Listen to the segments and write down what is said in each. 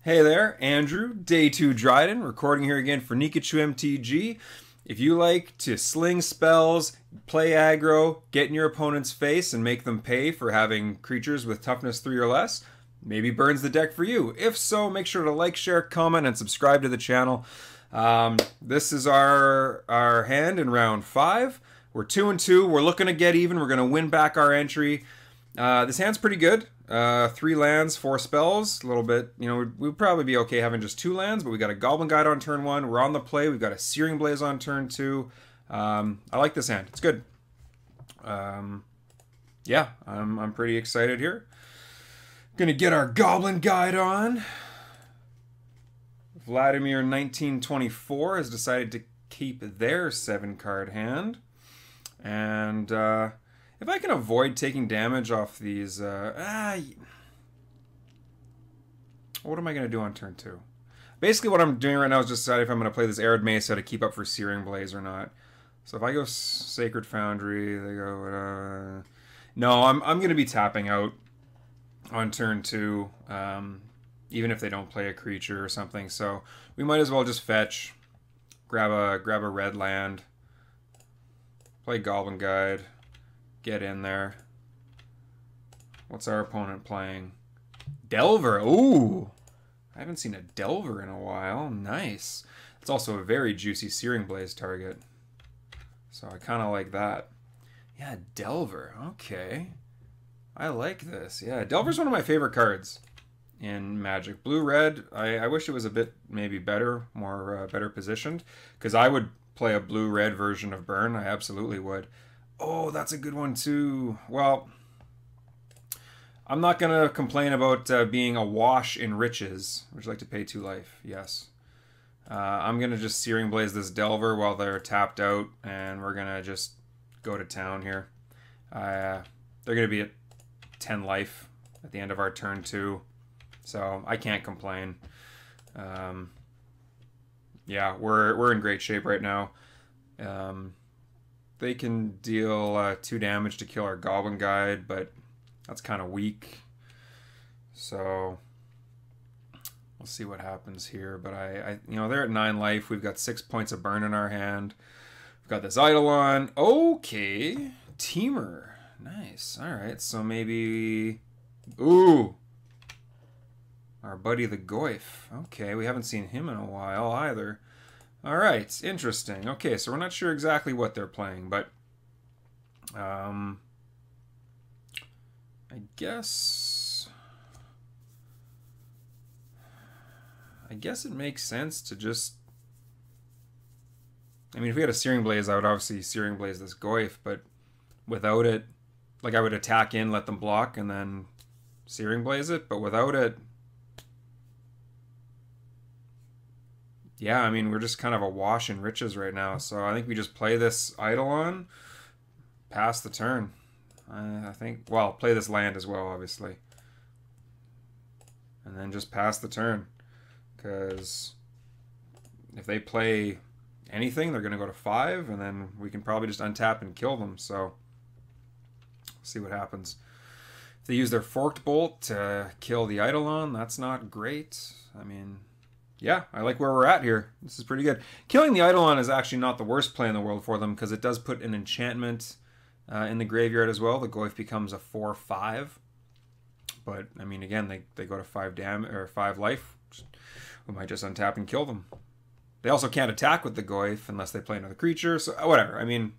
Hey there, Andrew, Day 2 Dryden, recording here again for Nikachu MTG. If you like to sling spells, play aggro, get in your opponent's face and make them pay for having creatures with toughness 3 or less, maybe Burn's the deck for you. If so, make sure to like, share, comment, and subscribe to the channel. This is our hand in round 5. We're 2-2. We're looking to get even. We're going to win back our entry. This hand's pretty good. 3 lands, 4 spells, a little bit, we'd probably be okay having just 2 lands, but we got a Goblin Guide on turn 1, we're on the play, we've got a Searing Blaze on turn 2. I like this hand, it's good. Yeah, I'm pretty excited here. Gonna get our Goblin Guide on. Vladimir 1924 has decided to keep their 7-card hand. And, if I can avoid taking damage off these, what am I going to do on turn 2? Basically what I'm doing right now is just deciding if I'm going to play this Arid Mesa to keep up for Searing Blaze or not. So if I go Sacred Foundry, they go, no, I'm going to be tapping out on turn 2, even if they don't play a creature or something. So we might as well just fetch, grab a red land, play Goblin Guide. Get in there. What's our opponent playing? Delver. Ooh. I haven't seen a Delver in a while. Nice. It's also a very juicy Searing Blaze target. So I kind of like that. Yeah, Delver. Okay. I like this. Yeah, Delver's one of my favorite cards in Magic. Blue-red, I wish it was a bit maybe better, more better positioned. Because I would play a blue-red version of Burn. I absolutely would. Oh, that's a good one too. Well, I'm not going to complain about being awash in riches. Would you like to pay 2 life? Yes. I'm going to just Searing Blaze this Delver while they're tapped out, and we're going to just go to town here. They're going to be at 10 life at the end of our turn 2, so I can't complain. Yeah, we're in great shape right now. They can deal 2 damage to kill our Goblin Guide, but that's kind of weak. So we'll see what happens here. But they're at 9 life. We've got 6 points of burn in our hand. We've got this Eidolon. Okay, Temur. Nice. All right. So maybe, ooh, our buddy the Goyf. Okay, we haven't seen him in a while either. All right, interesting. Okay, so we're not sure exactly what they're playing, but I guess it makes sense to just, I mean, if we had a Searing Blaze, I would obviously Searing Blaze this Goyf, but without it, like I would attack in, let them block, and then Searing Blaze it, but without it, yeah, I mean, we're just kind of awash in riches right now. So I think we just play this Eidolon, pass the turn. I think, well, play this land as well, obviously. And then just pass the turn. Because if they play anything, they're going to go to 5, and then we can probably just untap and kill them. So, see what happens. If they use their Forked Bolt to kill the Eidolon, that's not great. I mean, yeah, I like where we're at here. This is pretty good. Killing the Eidolon is actually not the worst play in the world for them because it does put an enchantment in the graveyard as well. The Goyf becomes a 4/5. But, I mean, again, they go to 5 damage or 5 life. We might just untap and kill them. They also can't attack with the Goyf unless they play another creature. So, whatever. I mean,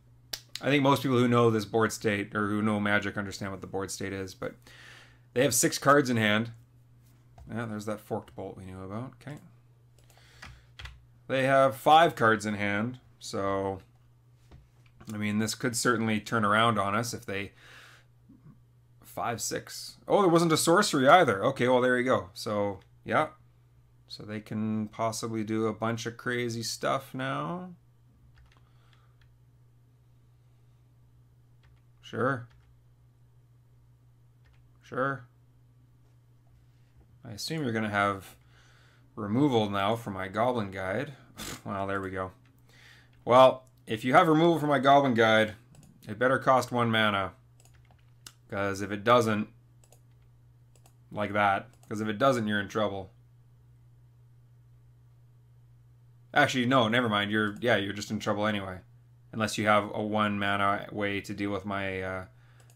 I think most people who know this board state or who know Magic understand what the board state is. But they have 6 cards in hand. Yeah, there's that Forked Bolt we knew about. Okay. They have 5 cards in hand, so I mean this could certainly turn around on us if they 5/6. Oh, there wasn't a sorcery either. Okay, well there you go. So yeah, so they can possibly do a bunch of crazy stuff now. Sure. Sure. I assume you're gonna have removal now for my Goblin Guide. Well, there we go. Well, if you have removal for my Goblin Guide, it better cost 1 mana. Because if it doesn't, like that, because if it doesn't, you're in trouble. Actually, no, never mind. You're just in trouble anyway. Unless you have a 1 mana way to deal with my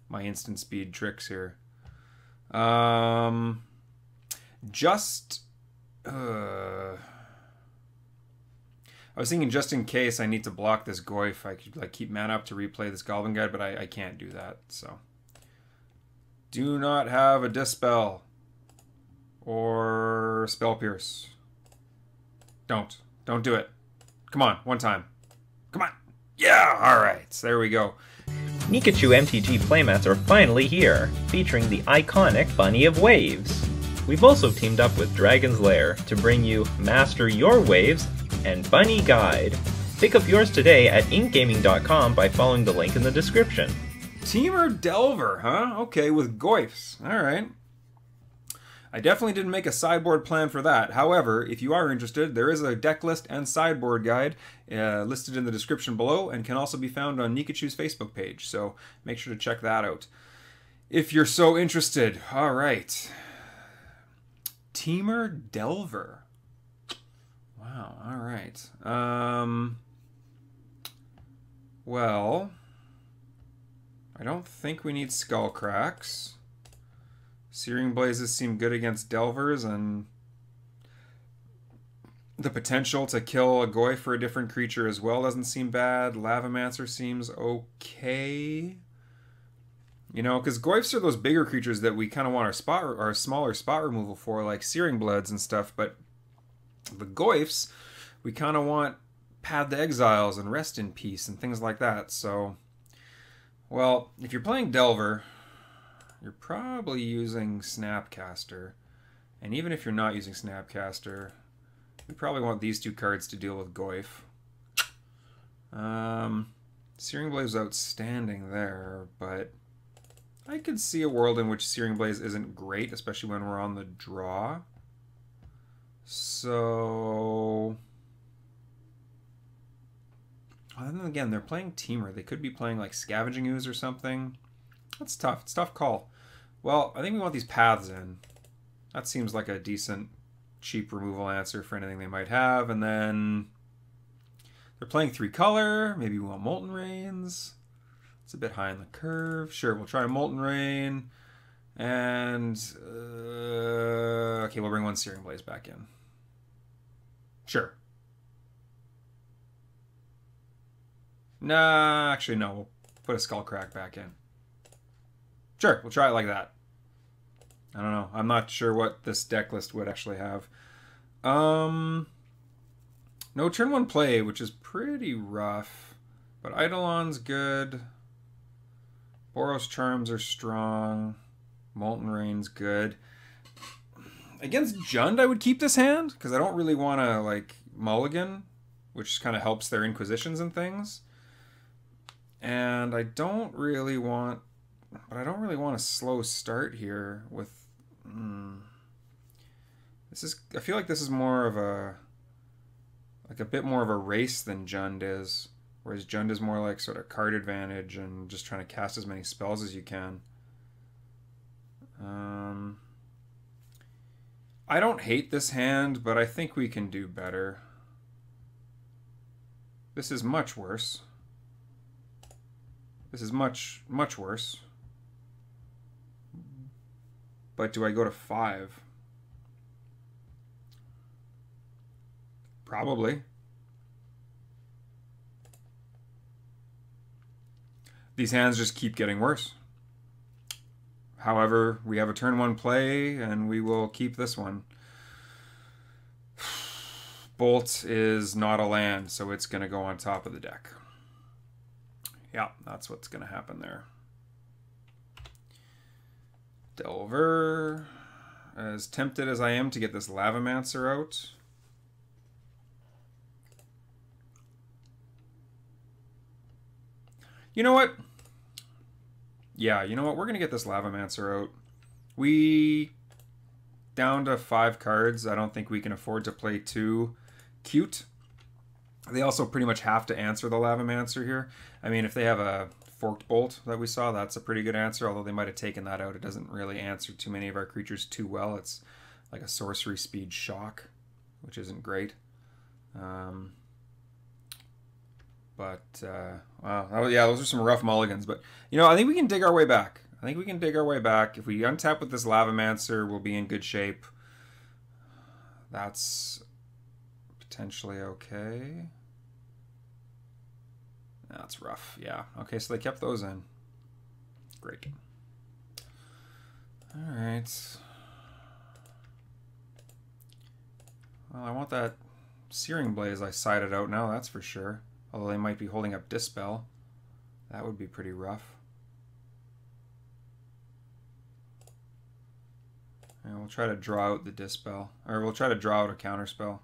my instant speed tricks here. Just I was thinking just in case I need to block this Goyf, I could like keep mana up to replay this Goblin Guide, but I can't do that, so. Do not have a Dispel or Spell Pierce. Don't do it. Come on, one time. Come on. Yeah, alright, there we go. Pikachu MTG playmats are finally here, featuring the iconic Bunny of Waves. We've also teamed up with Dragon's Lair to bring you Master Your Waves and Bunny Guide. Pick up yours today at inkgaming.com by following the link in the description. Temur Delver, huh? Okay, with Goyfs. Alright. I definitely didn't make a sideboard plan for that. However, if you are interested, there is a deck list and sideboard guide listed in the description below and can also be found on Nikachu's Facebook page, so make sure to check that out if you're so interested. Alright. Temur Delver. Wow, alright. Well, I don't think we need Skull Cracks. Searing Blazes seem good against Delvers, and the potential to kill a Goy for a different creature as well doesn't seem bad. Lavamancer seems okay. You know, because Goyfs are those bigger creatures that we kind of want our smaller spot removal for, like Searing Bloods and stuff, but the Goyfs, we kind of want Pad the Exiles and Rest in Peace and things like that. So, well, if you're playing Delver, you're probably using Snapcaster. And even if you're not using Snapcaster, you probably want these two cards to deal with Goyf. Searing Blaze is outstanding there, but I could see a world in which Searing Blaze isn't great, especially when we're on the draw. So, and then again, they're playing Temur. They could be playing like Scavenging Ooze or something. That's tough. It's a tough call. Well, I think we want these paths in. That seems like a decent, cheap removal answer for anything they might have. And then they're playing 3-color. Maybe we want Molten Rains. It's a bit high on the curve. Sure, we'll try Molten Rain. And, okay, we'll bring one Searing Blaze back in. Sure. Nah, actually, no. We'll put a Skullcrack back in. Sure, we'll try it like that. I don't know. I'm not sure what this deck list would actually have. No turn 1 play, which is pretty rough. But Eidolon's good. Boros Charms are strong. Molten Rain's good. Against Jund, I would keep this hand, because I don't really want to, like, mulligan, which kind of helps their Inquisitions and things. And I don't really want... But I don't really want a slow start here with... This is... I feel like this is more of a... Like a bit more of a race than Jund is. Whereas Jund is more like sort of card advantage and just trying to cast as many spells as you can. I don't hate this hand, but I think we can do better. This is much worse. This is much, much worse. But do I go to 5? Probably. These hands just keep getting worse. However, we have a turn 1 play, and we will keep this one. Bolt is not a land, so it's going to go on top of the deck. Yeah, that's what's going to happen there. Delver. As tempted as I am to get this Lavamancer out. You know what? Yeah, you know what? We're going to get this Lavamancer out. We down to 5 cards. I don't think we can afford to play 2 cute. They also pretty much have to answer the Lavamancer here. I mean, if they have a Forked Bolt that we saw, that's a pretty good answer, although they might have taken that out. It doesn't really answer too many of our creatures too well. It's like a sorcery speed shock, which isn't great. Wow, yeah, those are some rough mulligans. But you know, I think we can dig our way back. I think we can dig our way back. If we untap with this Lavamancer, we'll be in good shape. That's potentially okay. That's rough. Yeah. Okay, so they kept those in. Great. All right. Well, I want that Searing Blaze I sided out now, that's for sure. Although they might be holding up Dispel. That would be pretty rough. And we'll try to draw out the Dispel. Or we'll try to draw out a Counterspell.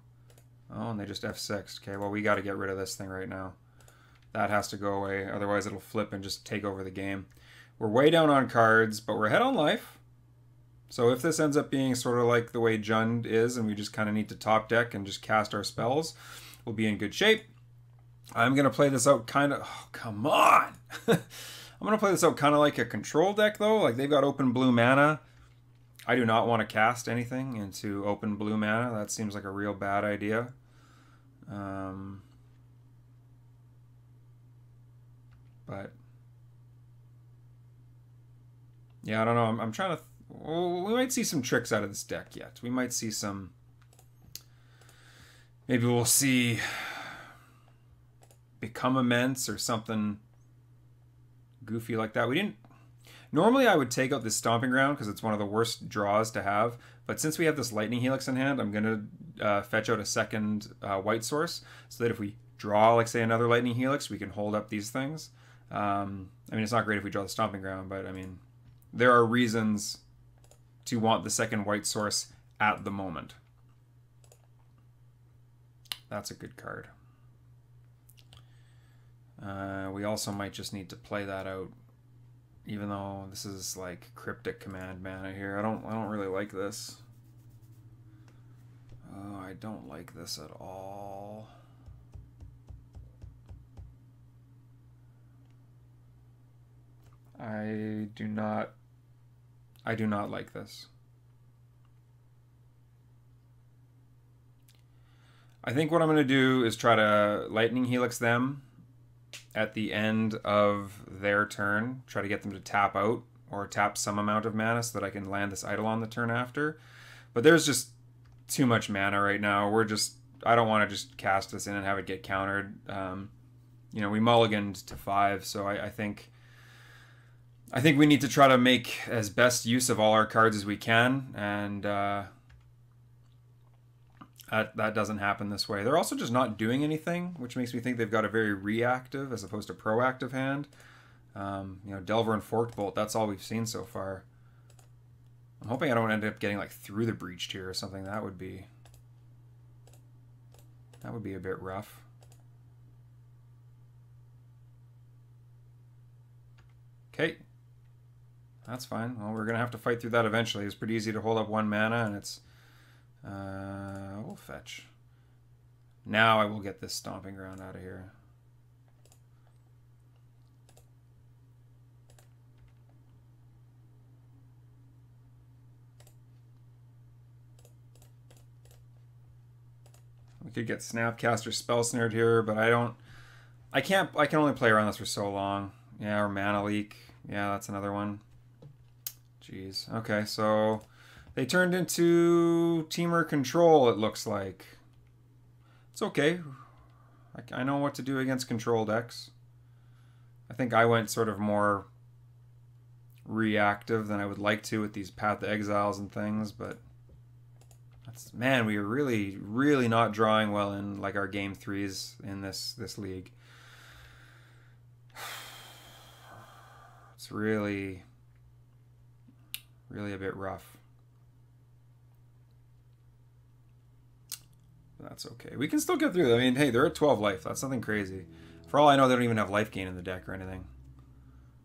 Oh, and they just F6'd. Okay, well, we got to get rid of this thing right now. That has to go away. Otherwise, it'll flip and just take over the game. We're way down on cards, but we're ahead on life. So if this ends up being sort of like the way Jund is, and we just kind of need to top deck and just cast our spells, we'll be in good shape. I'm going to play this out kind of... Oh, come on! I'm going to play this out kind of like a control deck, though. Like, they've got open blue mana. I do not want to cast anything into open blue mana. That seems like a real bad idea. But yeah, I don't know. I'm trying to... Well, we might see some tricks out of this deck yet. We might see some... Maybe we'll see Become Immense or something goofy like that. We didn't... Normally I would take out this Stomping Ground because it's one of the worst draws to have. But since we have this Lightning Helix in hand, I'm going to fetch out a second white source so that if we draw, like, say, another Lightning Helix, we can hold up these things. I mean, it's not great if we draw the Stomping Ground, but, I mean, there are reasons to want the second white source at the moment. That's a good card. We also might just need to play that out, even though this is like Cryptic Command mana here. I don't really like this. Oh, I don't like this at all. I do not like this. I think what I'm going to do is try to Lightning Helix them at the end of their turn. Try to get them to tap out or tap some amount of mana so that I can land this Eidolon the turn after. But there's just too much mana right now. I don't want to just cast this in and have it get countered. You know, we mulliganed to 5, so I think we need to try to make as best use of all our cards as we can, and that doesn't happen this way. They're also just not doing anything, which makes me think they've got a very reactive as opposed to proactive hand. You know, Delver and Forked Bolt, that's all we've seen so far. I'm hoping I don't end up getting like through the Breached here or something. That would be a bit rough. Okay. That's fine. Well, we're going to have to fight through that eventually. It's pretty easy to hold up 1 mana, and it's... we'll fetch. Now I will get this Stomping Ground out of here. We could get Snapcaster Spell Snared here, but I can only play around this for so long. Yeah, or Mana Leak. Yeah, that's another one. Jeez. Okay, so they turned into Temur Control, it looks like. It's okay. I know what to do against control decks. I think I went sort of more reactive than I would like to with these Path to Exiles and things, but man, we are really, really not drawing well in like our game 3s in this league. It's really a bit rough. But that's okay. We can still get through. I mean, hey, they're at 12 life. That's nothing crazy. For all I know, they don't even have life gain in the deck or anything.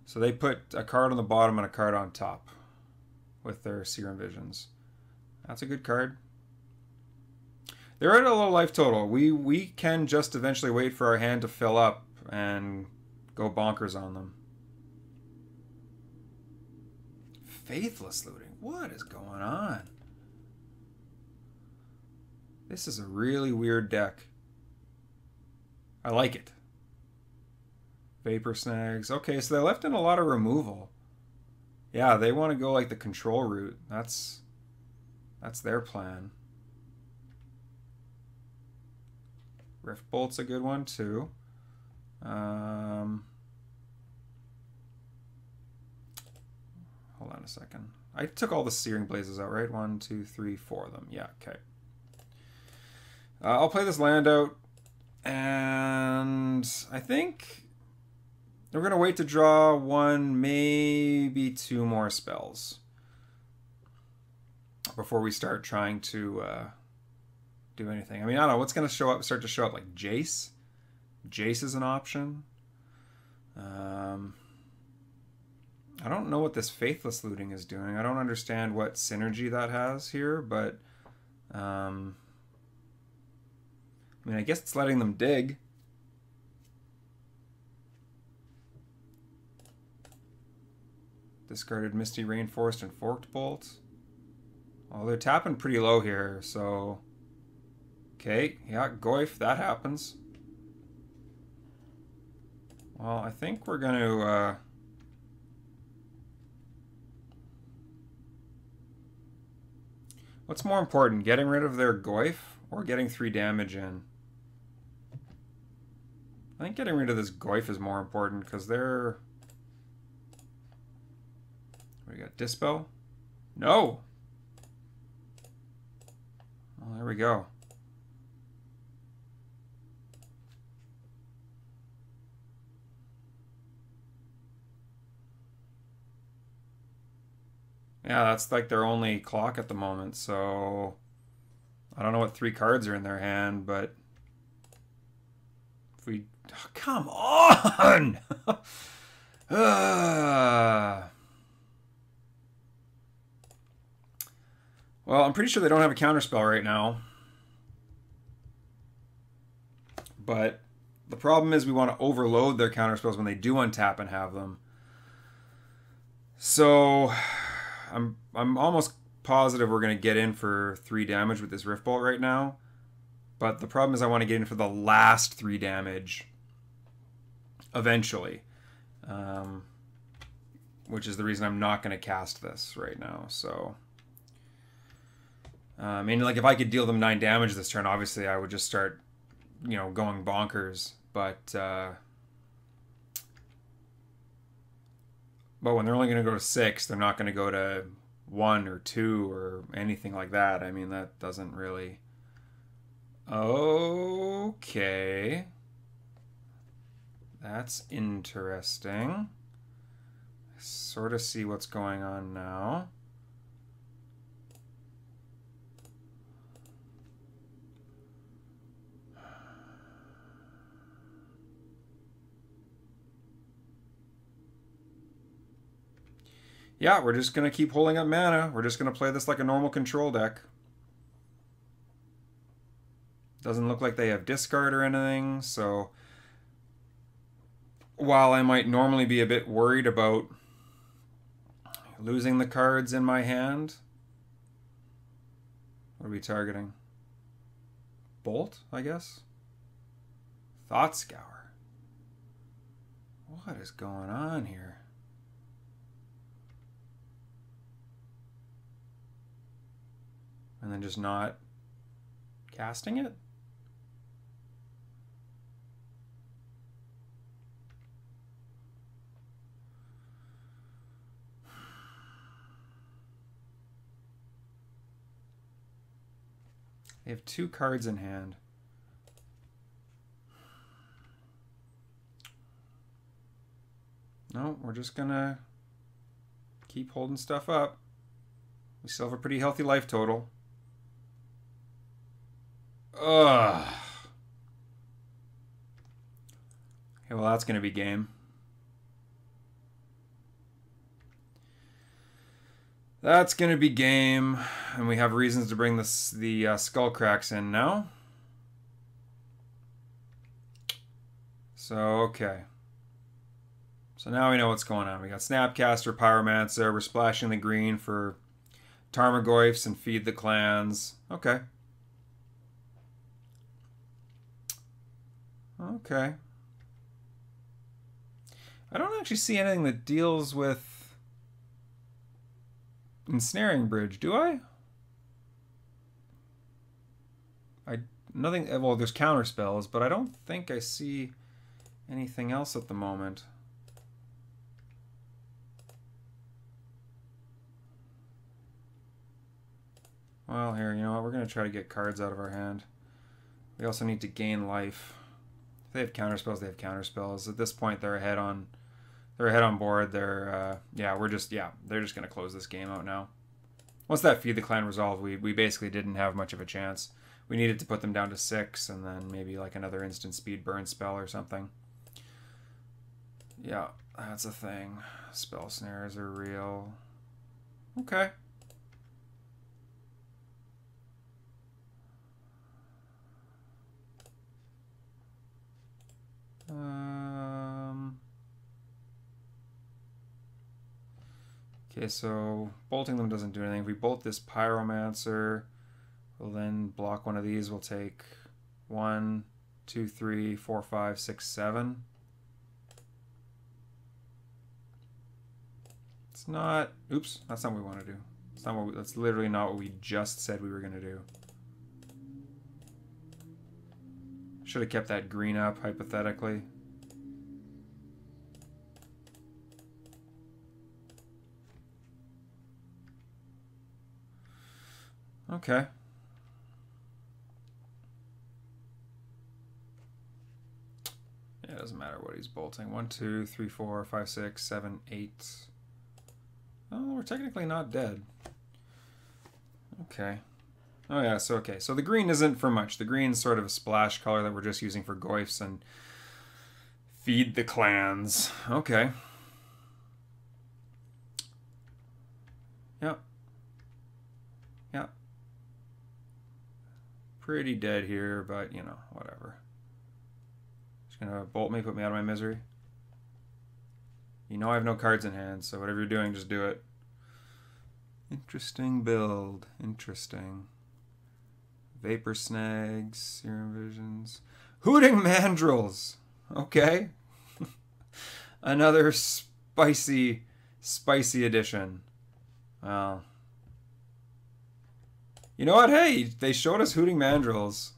So they put a card on the bottom and a card on top with their Serum Visions. That's a good card. They're at a low life total. We can just eventually wait for our hand to fill up and go bonkers on them. Faithless Looting. What is going on? This is a really weird deck. I like it. Vapor Snags. Okay, so they left in a lot of removal. Yeah, they want to go like the control route. That's their plan. Rift Bolt's a good one too. Hold on a second. I took all the Searing Blazes out, right? 1, 2, 3, 4 of them. Yeah, okay. I'll play this land out, and I think we're going to wait to draw 1, maybe 2 more spells before we start trying to do anything. I mean, I don't know. What's going to start to show up? Like Jace? Jace is an option. I don't know what this Faithless Looting is doing. I don't understand what synergy that has here, but I mean, I guess it's letting them dig. Discarded Misty Rainforest and Forked Bolt. Oh, they're tapping pretty low here, so... Okay, yeah, Goyf, that happens. Well, I think we're going to... What's more important, getting rid of their Goyf or getting 3 damage in? I think getting rid of this Goyf is more important because they're... We got Dispel? No! Well, there we go. Yeah, that's like their only clock at the moment, so I don't know what 3 cards are in their hand, but if we... Oh, come on! Well, I'm pretty sure they don't have a counterspell right now. But the problem is we want to overload their counterspells when they do untap and have them. So I'm almost positive we're going to get in for 3 damage with this Rift Bolt right now. But the problem is I want to get in for the last 3 damage eventually. Which is the reason I'm not going to cast this right now. So, I mean, like if I could deal them 9 damage this turn, obviously I would just start, you know, going bonkers. But when they're only going to go to 6, they're not going to go to 1 or 2 or anything like that. I mean, that doesn't really... Okay. That's interesting. I sort of see what's going on now. Yeah, we're just going to keep holding up mana. We're just going to play this like a normal control deck. Doesn't look like they have discard or anything, so while I might normally be a bit worried about losing the cards in my hand, what are we targeting? Bolt, I guess? Thought Scour. What is going on here? And then just not casting it? They have 2 cards in hand. No, we're just gonna keep holding stuff up. We still have a pretty healthy life total. Ugh. Okay, well that's gonna be game. That's going to be game, and we have reasons to bring the Skullcracks in now. So, okay. So now we know what's going on. We got Snapcaster, Pyromancer, we're splashing the green for Tarmogoyfs and Feed the Clans. Okay. Okay. I don't actually see anything that deals with Ensnaring Bridge, do I? Nothing. Well, there's counter spells, but I don't think I see anything else at the moment. Well, here, you know what? We're going to try to get cards out of our hand. We also need to gain life. If they have counter spells, they have counter spells. At this point, they're ahead on board. They're they're just going to close this game out now. Once that Feed the Clan resolved, we basically didn't have much of a chance. We needed to put them down to 6 and then maybe like another instant speed burn spell or something. Yeah, that's a thing. Spell snares are real. Okay. Okay, so bolting them doesn't do anything. If we bolt this Pyromancer, we'll then block one of these. We'll take 1, 2, 3, 4, 5, 6, 7. It's not... Oops, that's not what we want to do. It's not what that's literally not what we just said we were going to do. Should have kept that green up, hypothetically. Okay. Yeah, it doesn't matter what he's bolting. 1, 2, 3, 4, 5, 6, 7, 8. Oh, we're technically not dead. Okay. Oh yeah, so okay. So the green isn't for much. The green's sort of a splash color that we're just using for goifs and Feed the Clans. Okay. Yep. Yep. Pretty dead here, but you know, whatever. Just gonna bolt me, put me out of my misery. You know I have no cards in hand, so whatever you're doing, just do it. Interesting build. Interesting. Vapor Snags, Serum Visions. Hooting Mandrills! Okay. Another spicy addition. Well. You know what? Hey, they showed us Hooting Mandrills.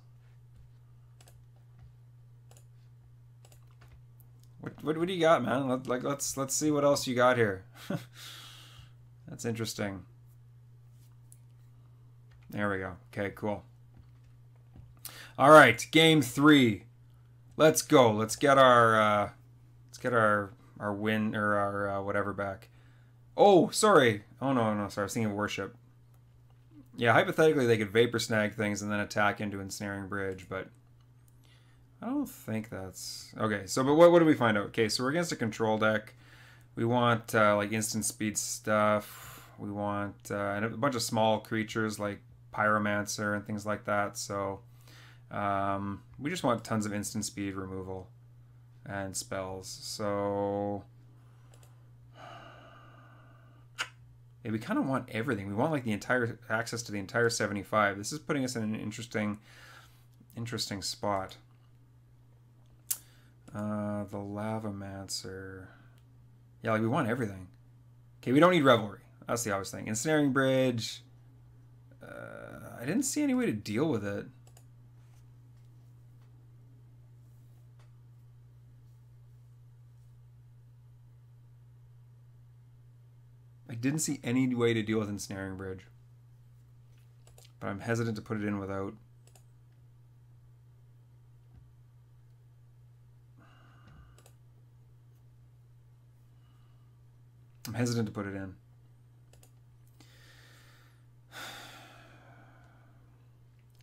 What do you got, man? Let's see what else you got here. That's interesting. There we go. Okay, cool. All right, game 3. Let's go. Let's get our win or our whatever back. Oh, sorry. Oh no, sorry. I was thinking of Worship. Yeah, hypothetically they could Vapor Snag things and then attack into Ensnaring Bridge, but I don't think that's okay. So, but what do we find out? Okay, so we're against a control deck. We want like instant speed stuff. We want and a bunch of small creatures like Pyromancer and things like that. So we just want tons of instant speed removal and spells. So yeah, we kind of want everything. We want like the entire access to the entire 75. This is putting us in an interesting spot. The Lavamancer. Yeah, like we want everything. Okay, we don't need Revelry. That's the obvious thing. Ensnaring Bridge. I didn't see any way to deal with it. I didn't see any way to deal with Ensnaring Bridge. But I'm hesitant to put it in without. I'm hesitant to put it in.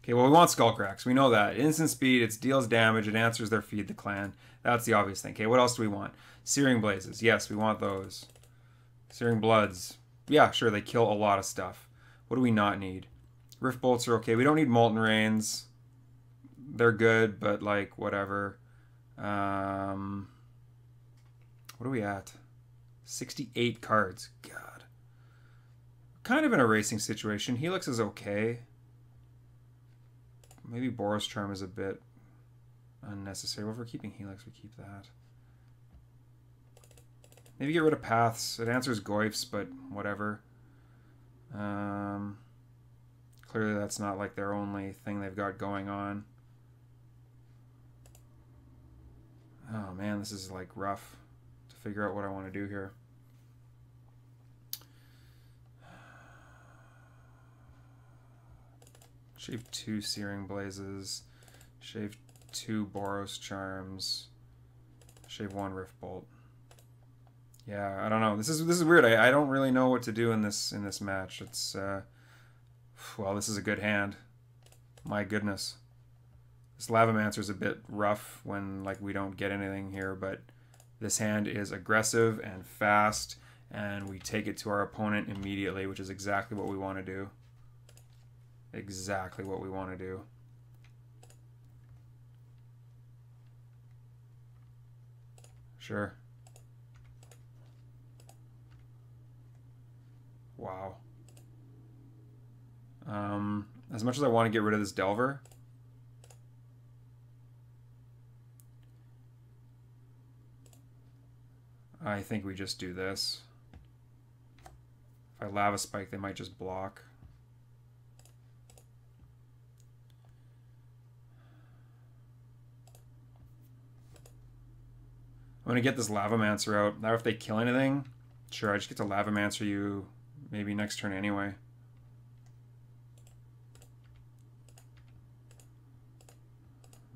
Okay, well, we want Skullcracks. We know that. Instant speed, it deals damage, it answers their Feed the Clan. That's the obvious thing. Okay, what else do we want? Searing Blazes. Yes, we want those. Searing Bloods. Yeah, sure, they kill a lot of stuff. What do we not need? Rift Bolts are okay. We don't need Molten Rains. They're good, but, like, whatever. What are we at? 68 cards. God. Kind of in a racing situation. Helix is okay. Maybe Boros Charm is a bit Unnecessary. Well, if we're keeping Helix, we keep that. Maybe get rid of Paths. It answers Goyfs, but whatever. Clearly that's not like their only thing they've got going on. Oh man, this is like rough to figure out what I want to do here. Shave 2 Searing Blazes. Shave 2 Boros Charms. Shave 1 Rift Bolt. Yeah, I don't know. This is weird. I don't really know what to do in this match. It's well, this is a good hand. My goodness. This Lavamancer is a bit rough when like we don't get anything here, but this hand is aggressive and fast, and we take it to our opponent immediately, which is exactly what we want to do. Exactly what we want to do. Sure. Wow. As much as I want to get rid of this Delver, I think we just do this. If I Lava Spike, they might just block. I'm going to get this Lavamancer out. Now if they kill anything, sure, I just get to Lavamancer you maybe next turn anyway.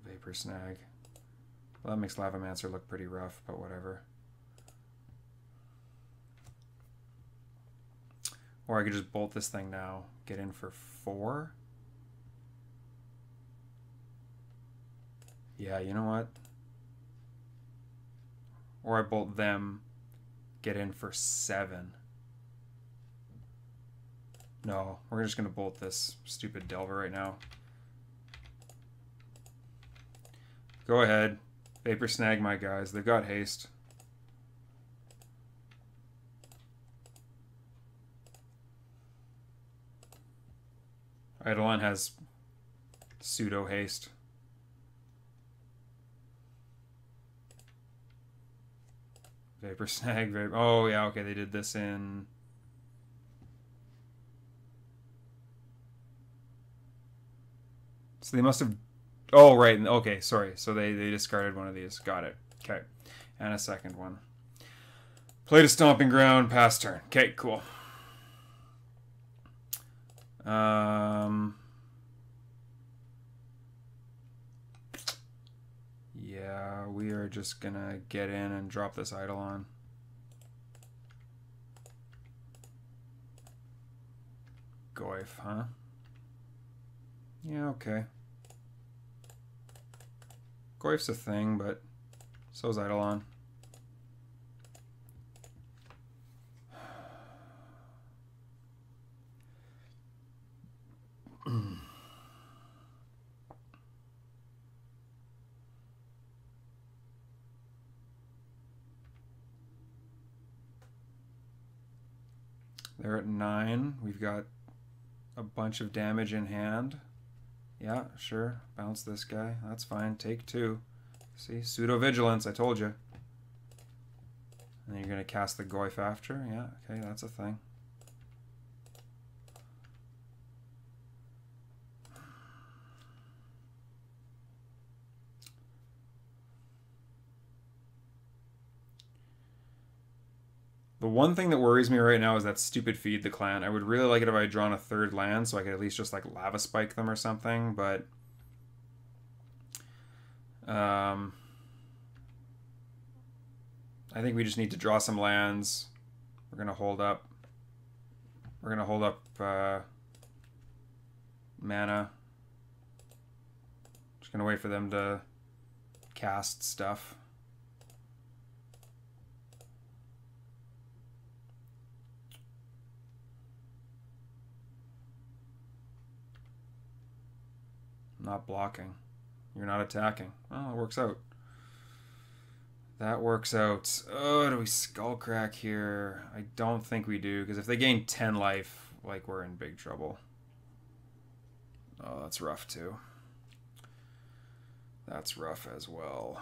Vapor Snag. Well, that makes Lavamancer look pretty rough, but whatever. Or I could just bolt this thing now. Get in for 4. Yeah, you know what? Or I bolt them, get in for 7. No, we're just going to bolt this stupid Delver right now. Go ahead. Vapor Snag my guys. They've got haste. Eidolon has pseudo haste. Vapor Snag, Vapor... Oh, yeah, okay, they did this in... So they must have... Oh, right, okay, sorry. So they discarded one of these. Got it. Okay. And a second one. Played a Stomping Ground, pass turn. Okay, cool. Yeah, we are just gonna get in and drop this Eidolon. Goyf, huh? Yeah, okay. Goyf's a thing, but so's Eidolon. They're at 9. We've got a bunch of damage in hand. Yeah, sure. Bounce this guy. That's fine. Take 2. See? Pseudo-vigilance. I told you. And then you're going to cast the Goyf after. Yeah, okay. That's a thing. The one thing that worries me right now is that stupid Feed the Clan. I would really like it if I had drawn a 3rd land so I could at least just like Lava Spike them or something, but I think we just need to draw some lands. We're going to hold up. We're going to hold up mana. Just going to wait for them to cast stuff. Not blocking. You're not attacking. Oh, it works out. That works out. Oh, do we Skullcrack here? I don't think we do, because if they gain 10 life, like, we're in big trouble. Oh, that's rough, too. That's rough as well.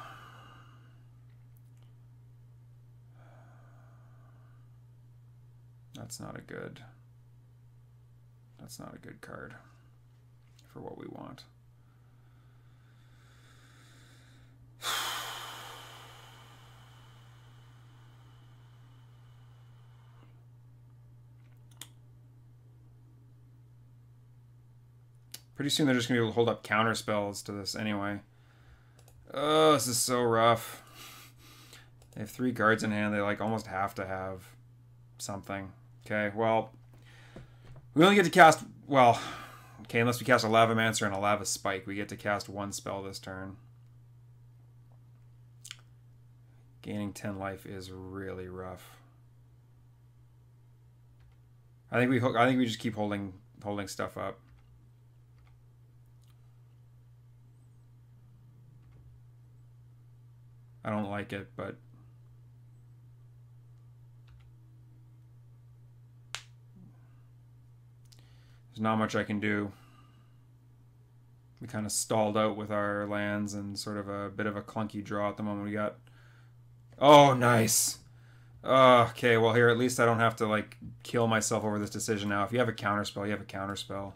That's not a good card for what we want. Pretty soon they're just going to be able to hold up counter spells to this anyway. Oh, this is so rough. They have 3 cards in hand. They like almost have to have something. Okay, well, we only get to cast, well, okay, unless we cast a Lavamancer and a Lava Spike, we get to cast 1 spell this turn. Gaining 10 life is really rough. I think we just keep holding stuff up. I don't like it, but there's not much I can do. We kind of stalled out with our lands and sort of a bit of a clunky draw at the moment. We got... Oh, nice. Okay, well here, at least I don't have to like kill myself over this decision now. If you have a counterspell, you have a counterspell.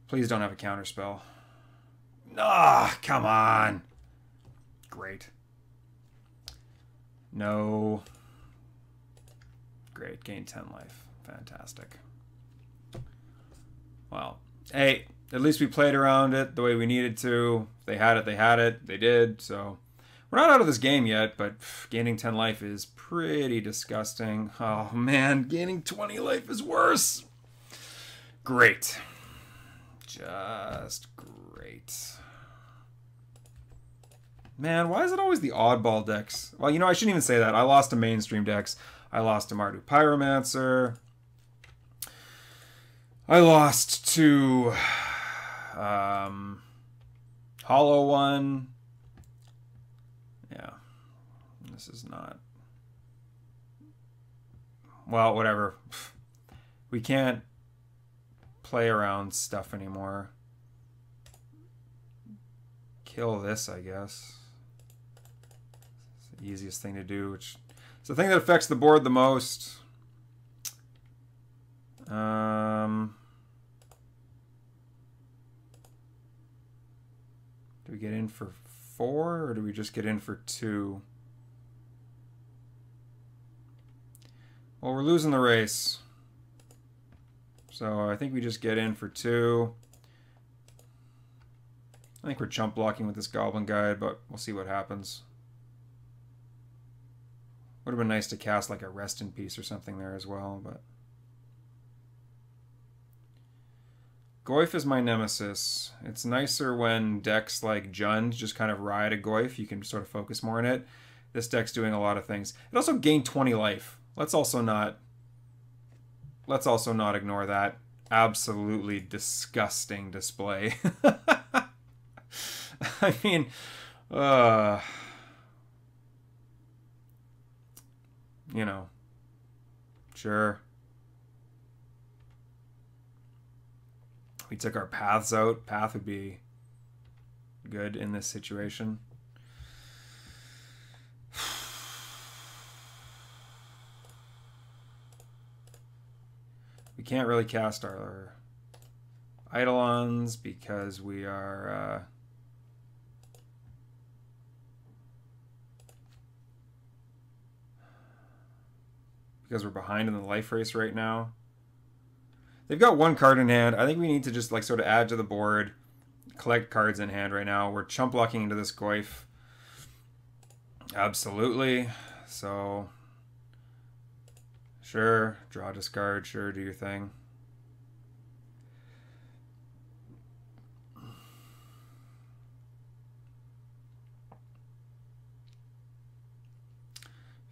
Please don't have a counterspell. Ah, come on. Great. No. Great. Gain 10 life. Fantastic. Well, hey, at least we played around it the way we needed to. If they had it, they had it. They did. So we're not out of this game yet, but gaining 10 life is pretty disgusting. Oh, man. Gaining 20 life is worse. Great. Just great. Man, why is it always the oddball decks? Well, you know, I shouldn't even say that. I lost to mainstream decks. I lost to Mardu Pyromancer. I lost to Hollow One. Yeah. This is not... Well, whatever. We can't play around stuff anymore. Kill this, I guess. It's the easiest thing to do, which it's the thing that affects the board the most. Do we get in for 4 or do we just get in for 2? Well, we're losing the race. So I think we just get in for 2. I think we're chump blocking with this Goblin Guide, but we'll see what happens. Would have been nice to cast like a Rest in Peace or something there as well, but... Goyf is my nemesis. It's nicer when decks like Jund just kind of ride a Goyf. You can sort of focus more on it. This deck's doing a lot of things. It also gained 20 life. Let's also not ignore that absolutely disgusting display. I mean, you know, sure. We took our paths out. Path would be good in this situation. We can't really cast our Eidolons because we are... because we're behind in the life race right now. They've got 1 card in hand. I think we need to just like sort of add to the board, collect cards in hand right now. We're chump blocking into this Goyf. Absolutely. So, sure, draw, discard, sure, do your thing.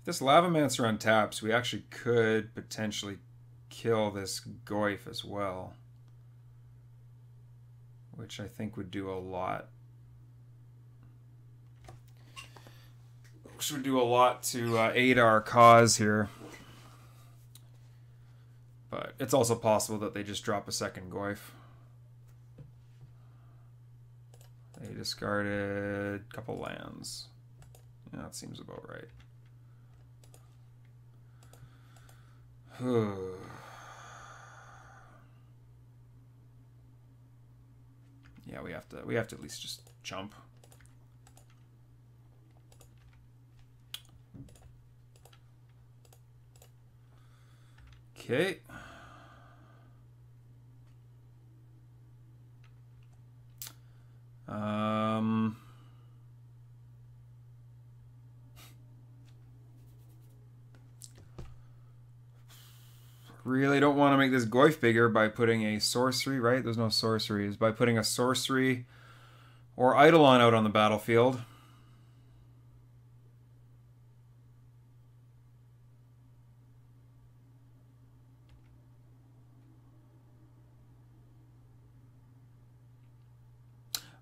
If this Lavamancer untaps, we actually could potentially kill this Goyf as well, which I think would do a lot. Which would do a lot to aid our cause here. But it's also possible that they just drop a second Goyf. They discarded a couple lands. Yeah, that seems about right. Yeah, we have to at least just jump. Okay. Really don't want to make this Goyf bigger by putting a sorcery, right? There's no sorceries. By putting a sorcery or Eidolon out on the battlefield.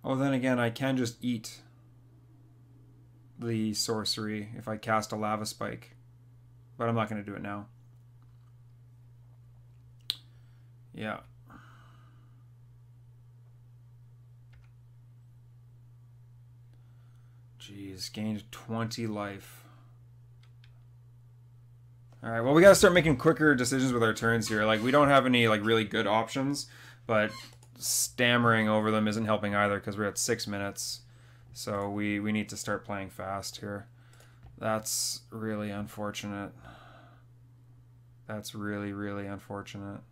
Oh, then again, I can just eat the sorcery if I cast a Lava Spike. But I'm not going to do it now. Yeah. Jeez, gained 20 life. Alright, well, we gotta start making quicker decisions with our turns here. Like, we don't have any, like, really good options, but stammering over them isn't helping either because we're at 6 minutes. So we need to start playing fast here. That's really unfortunate. That's really, really unfortunate.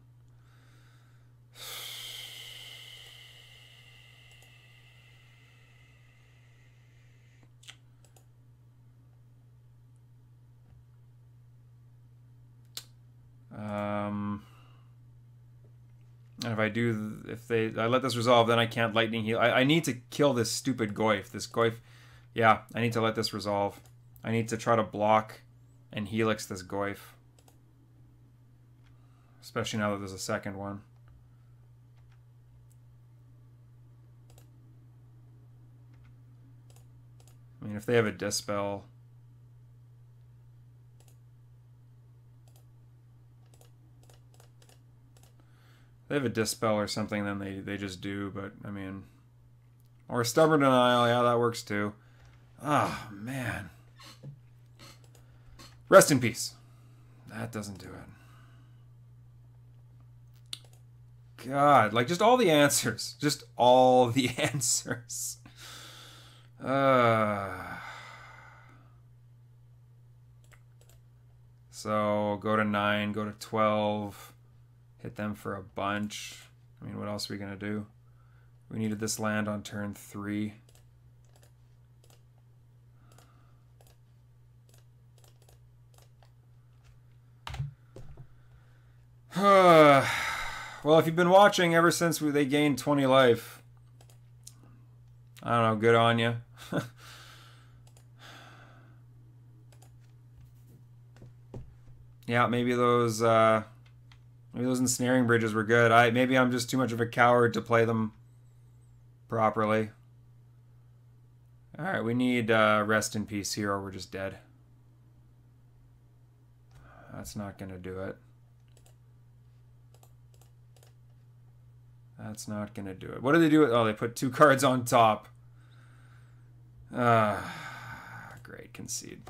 And if I do, I let this resolve, then I can't lightning heal. I need to kill this stupid Goyf. This Goyf, yeah, I need to let this resolve. I need to try to block and helix this Goyf. Especially now that there's a second one. I mean, if they have a Dispel... They have a Dispel or something, then they just do, but, I mean... Or a Stubborn Denial, yeah, that works too. Ah, oh, man. Rest in peace. That doesn't do it. God, like, just all the answers. Just all the answers. So, go to 9, go to 12... Hit them for a bunch. I mean, what else are we going to do? We needed this land on turn 3. Well, if you've been watching ever since they gained 20 life, I don't know, good on you. Yeah, maybe those... Maybe those ensnaring bridges were good. Maybe I'm just too much of a coward to play them properly. Alright, we need rest in peace here or we're just dead. That's not going to do it. That's not going to do it. What do they do? Oh, they put 2 cards on top. Great, concede.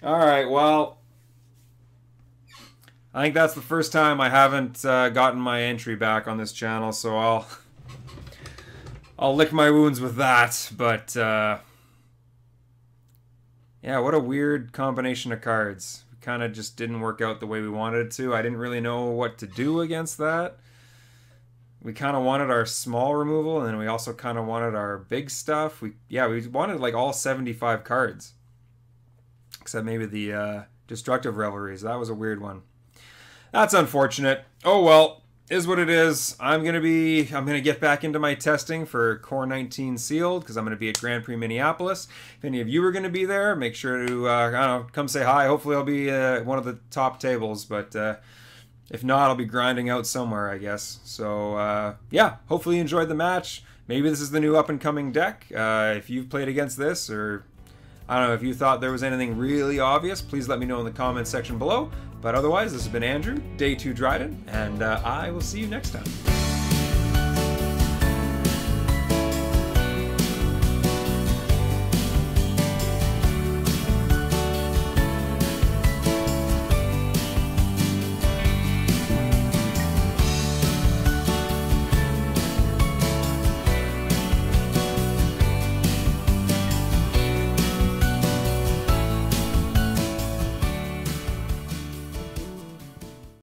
Alright, well... I think that's the first time I haven't gotten my entry back on this channel, so I'll lick my wounds with that. But yeah, what a weird combination of cards. Kind of just didn't work out the way we wanted it to. I didn't really know what to do against that. We kind of wanted our small removal, and then we also kind of wanted our big stuff. We wanted like all 75 cards, except maybe the Destructive Revelries. That was a weird one. That's unfortunate. Oh well, is what it is. I'm gonna get back into my testing for Core 19 Sealed because I'm gonna be at Grand Prix Minneapolis. If any of you are gonna be there, make sure to I don't know, come say hi. Hopefully I'll be one of the top tables, but if not, I'll be grinding out somewhere, I guess. So yeah, hopefully you enjoyed the match. Maybe this is the new up and coming deck. If you've played against this, or I don't know, if you thought there was anything really obvious, please let me know in the comments section below. But otherwise, this has been Andrew, Day 2 Dryden, and I will see you next time.